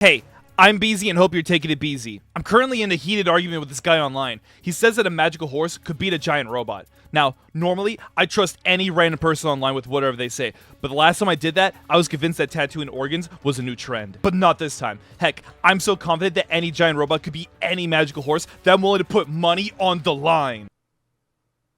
Hey, I'm Beezy and hope you're taking it Beezy. I'm currently in a heated argument with this guy online. He says that a magical horse could beat a giant robot. Now, normally, I trust any random person online with whatever they say, but the last time I did that, I was convinced that tattooing organs was a new trend. But not this time. Heck, I'm so confident that any giant robot could beat any magical horse that I'm willing to put money on the line.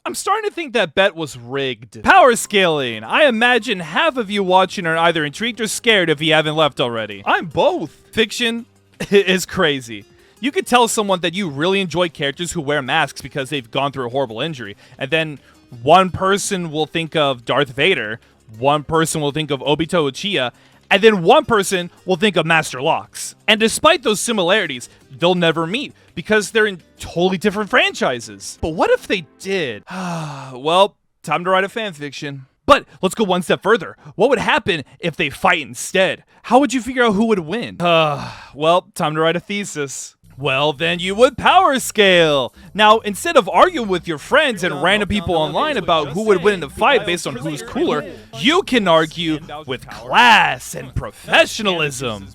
I'm starting to think that bet was rigged. Power scaling. I imagine half of you watching are either intrigued or scared if you haven't left already. I'm both. Fiction is crazy. You could tell someone that you really enjoy characters who wear masks because they've gone through a horrible injury, and then one person will think of Darth Vader, one person will think of Obito Uchiha, and then one person will think of Master Lox. And despite those similarities, they'll never meet because they're in totally different franchises. But what if they did? Well, time to write a fanfiction. But let's go one step further. What would happen if they fight instead? How would you figure out who would win? Well, time to write a thesis. Well, then you would power scale. Now, instead of arguing with your friends and random people online about who would win in a fight based on who's cooler, you can argue with class and professionalism.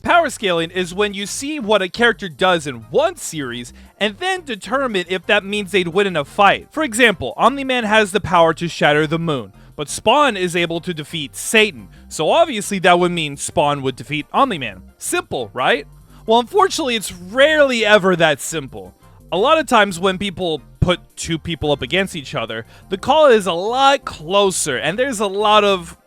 Power scaling is when you see what a character does in one series and then determine if that means they'd win in a fight. For example, Omni-Man has the power to shatter the moon, but Spawn is able to defeat Satan, so obviously that would mean Spawn would defeat Omni-Man. Simple, right? Well, unfortunately, it's rarely ever that simple. A lot of times when people put two people up against each other, the call is a lot closer, and there's a lot of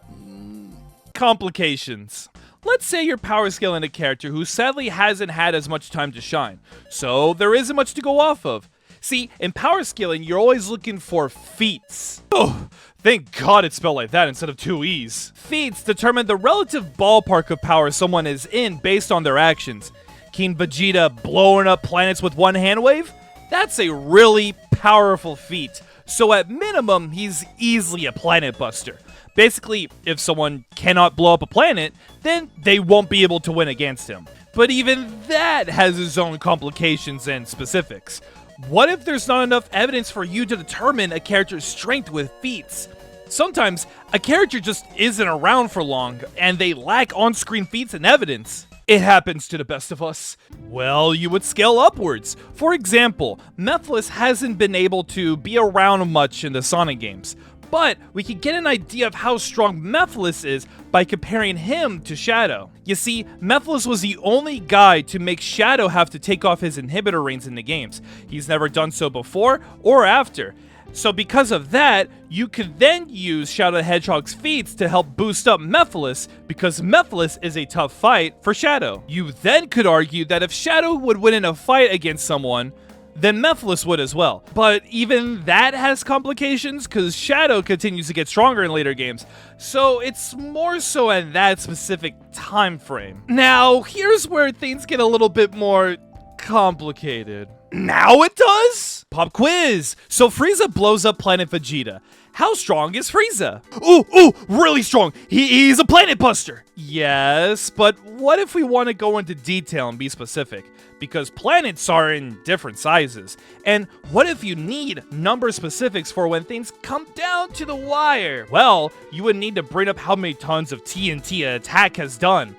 complications. Let's say you're power scaling a character who sadly hasn't had as much time to shine, so there isn't much to go off of. See, in power scaling, you're always looking for feats. Oh, thank God it's spelled like that instead of two E's. Feats determine the relative ballpark of power someone is in based on their actions. King Vegeta blowing up planets with one hand wave? That's a really powerful feat. So at minimum, he's easily a planet buster. Basically, if someone cannot blow up a planet, then they won't be able to win against him. But even that has its own complications and specifics. What if there's not enough evidence for you to determine a character's strength with feats? Sometimes, a character just isn't around for long, and they lack on-screen feats and evidence. It happens to the best of us. Well, you would scale upwards. For example, Mephiles hasn't been able to be around much in the Sonic games, but we can get an idea of how strong Mephiles is by comparing him to Shadow. You see, Mephiles was the only guy to make Shadow have to take off his inhibitor rings in the games. He's never done so before or after. So because of that, you could then use Shadow the Hedgehog's feats to help boost up Mephiles, because Mephiles is a tough fight for Shadow. You then could argue that if Shadow would win in a fight against someone, then Mephiles would as well. But even that has complications, because Shadow continues to get stronger in later games, so it's more so at that specific time frame. Now, here's where things get a little bit more complicated. Now it does? Pop quiz. So Frieza blows up planet Vegeta. How strong is Frieza? Ooh, really strong. He's a planet buster. Yes, but what if we want to go into detail and be specific? Because planets are in different sizes. And what if you need number specifics for when things come down to the wire? Well, you would need to bring up how many tons of TNT an attack has done.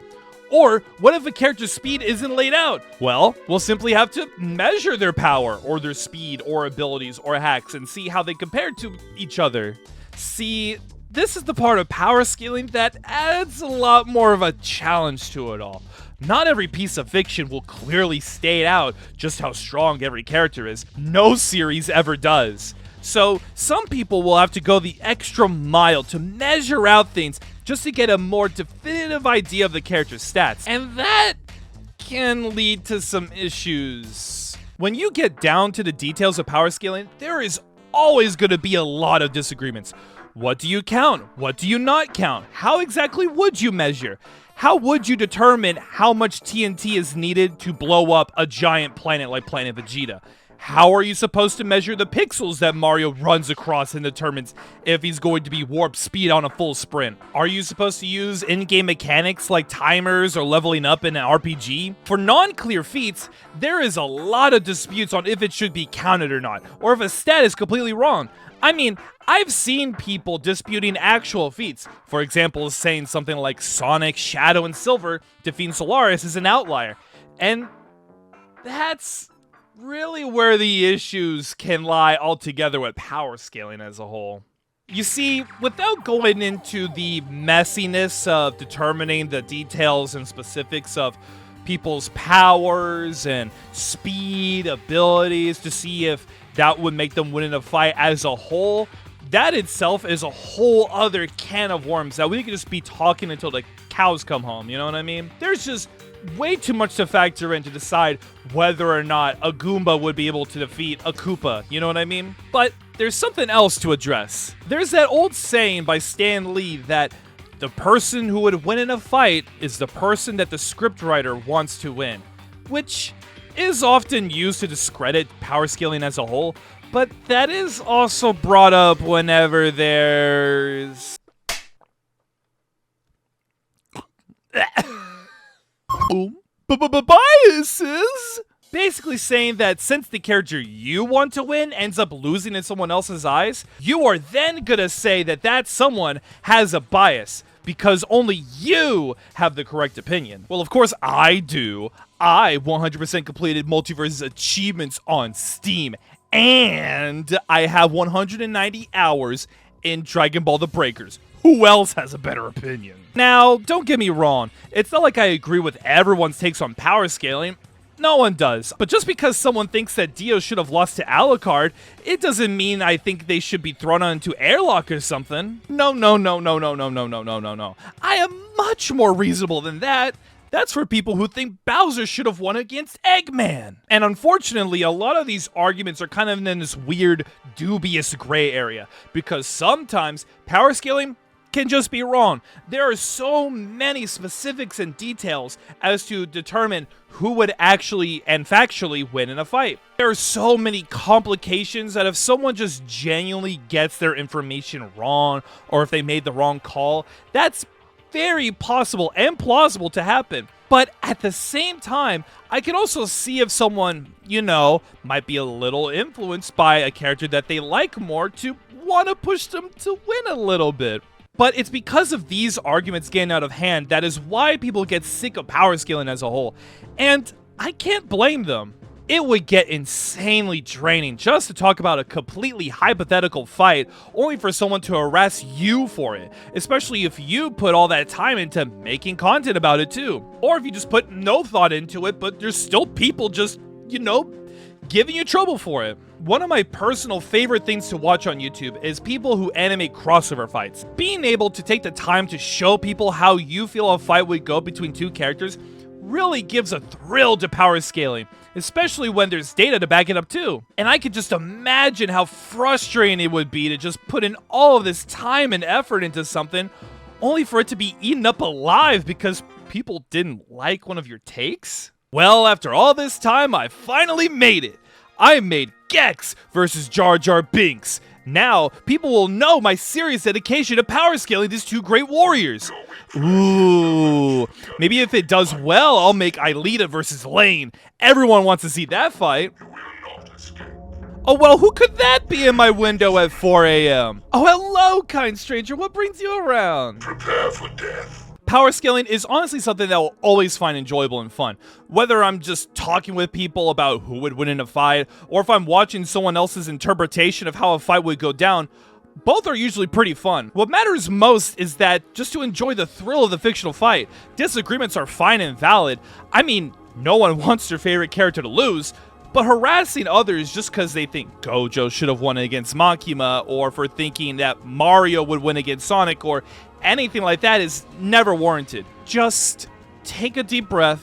Or, what if a character's speed isn't laid out? Well, we'll simply have to measure their power, or their speed, or abilities, or hacks, and see how they compare to each other. See, this is the part of power scaling that adds a lot more of a challenge to it all. Not every piece of fiction will clearly state out just how strong every character is. No series ever does. So, some people will have to go the extra mile to measure out things just to get a more definitive idea of the character's stats. And that can lead to some issues. When you get down to the details of power scaling, there is always going to be a lot of disagreements. What do you count? What do you not count? How exactly would you measure? How would you determine how much TNT is needed to blow up a giant planet like Planet Vegeta? How are you supposed to measure the pixels that Mario runs across and determines if he's going to be warp speed on a full sprint? Are you supposed to use in-game mechanics like timers or leveling up in an RPG? For non-clear feats, there is a lot of disputes on if it should be counted or not, or if a stat is completely wrong. I mean, I've seen people disputing actual feats. For example, saying something like Sonic, Shadow, and Silver defeating Solaris is an outlier. And that's really where the issues can lie altogether with power scaling as a whole. You see, without going into the messiness of determining the details and specifics of people's powers and speed, abilities, to see if that would make them win in a fight as a whole, that itself is a whole other can of worms that we could just be talking until the cows come home, you know what I mean? There's just way too much to factor in to decide whether or not a Goomba would be able to defeat a Koopa, you know what I mean? But there's something else to address. There's that old saying by Stan Lee that the person who would win in a fight is the person that the scriptwriter wants to win, which is often used to discredit power scaling as a whole, but that is also brought up whenever there's biases. Basically saying that since the character you want to win ends up losing in someone else's eyes, you are then gonna say that that someone has a bias because only you have the correct opinion. Well, of course I do. I 100% completed Multiverse's achievements on Steam, and I have 190 hours in Dragon Ball The Breakers. Who else has a better opinion? Now, don't get me wrong. It's not like I agree with everyone's takes on power scaling. No one does. But just because someone thinks that Dio should have lost to Alucard, it doesn't mean I think they should be thrown onto airlock or something. No. I am much more reasonable than that. That's for people who think Bowser should have won against Eggman. And unfortunately, a lot of these arguments are kind of in this weird, dubious gray area, because sometimes power scaling can just be wrong. There are so many specifics and details as to determine who would actually and factually win in a fight. There are so many complications that if someone just genuinely gets their information wrong, or if they made the wrong call, that's very possible and plausible to happen. But at the same time, I can also see if someone, you know, might be a little influenced by a character that they like more to want to push them to win a little bit. But it's because of these arguments getting out of hand that is why people get sick of power scaling as a whole. And I can't blame them. It would get insanely draining just to talk about a completely hypothetical fight only for someone to harass you for it, especially if you put all that time into making content about it too. Or if you just put no thought into it, but there's still people just, you know, giving you trouble for it. One of my personal favorite things to watch on YouTube is people who animate crossover fights. Being able to take the time to show people how you feel a fight would go between two characters really gives a thrill to power scaling, especially when there's data to back it up too. And I could just imagine how frustrating it would be to just put in all of this time and effort into something only for it to be eaten up alive because people didn't like one of your takes. Well, after all this time, I finally made it. I made Gex versus Jar Jar Binks. Now, people will know my serious dedication to power scaling these two great warriors. Ooh, maybe if it does well, I'll make Aelita versus Lane. Everyone wants to see that fight. Oh, well, who could that be in my window at 4 a.m.? Oh, hello, kind stranger. What brings you around? Prepare for death. Power scaling is honestly something that I'll always find enjoyable and fun. Whether I'm just talking with people about who would win in a fight, or if I'm watching someone else's interpretation of how a fight would go down, both are usually pretty fun. What matters most is that just to enjoy the thrill of the fictional fight. Disagreements are fine and valid. I mean, no one wants their favorite character to lose, but harassing others just because they think Gojo should have won against Makima, or for thinking that Mario would win against Sonic, or anything like that is never warranted. Just take a deep breath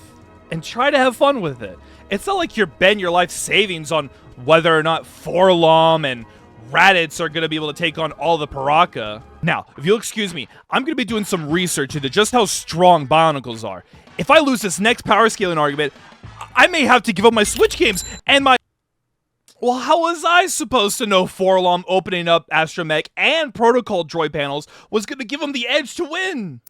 and try to have fun with it. It's not like you're betting your life savings on whether or not Forlom and Raditz are going to be able to take on all the Paraka. Now, if you'll excuse me, I'm going to be doing some research into just how strong Bionicles are. If I lose this next power scaling argument, I may have to give up my Switch games and my... Well, how was I supposed to know Forlom opening up Astromech and Protocol droid panels was going to give him the edge to win?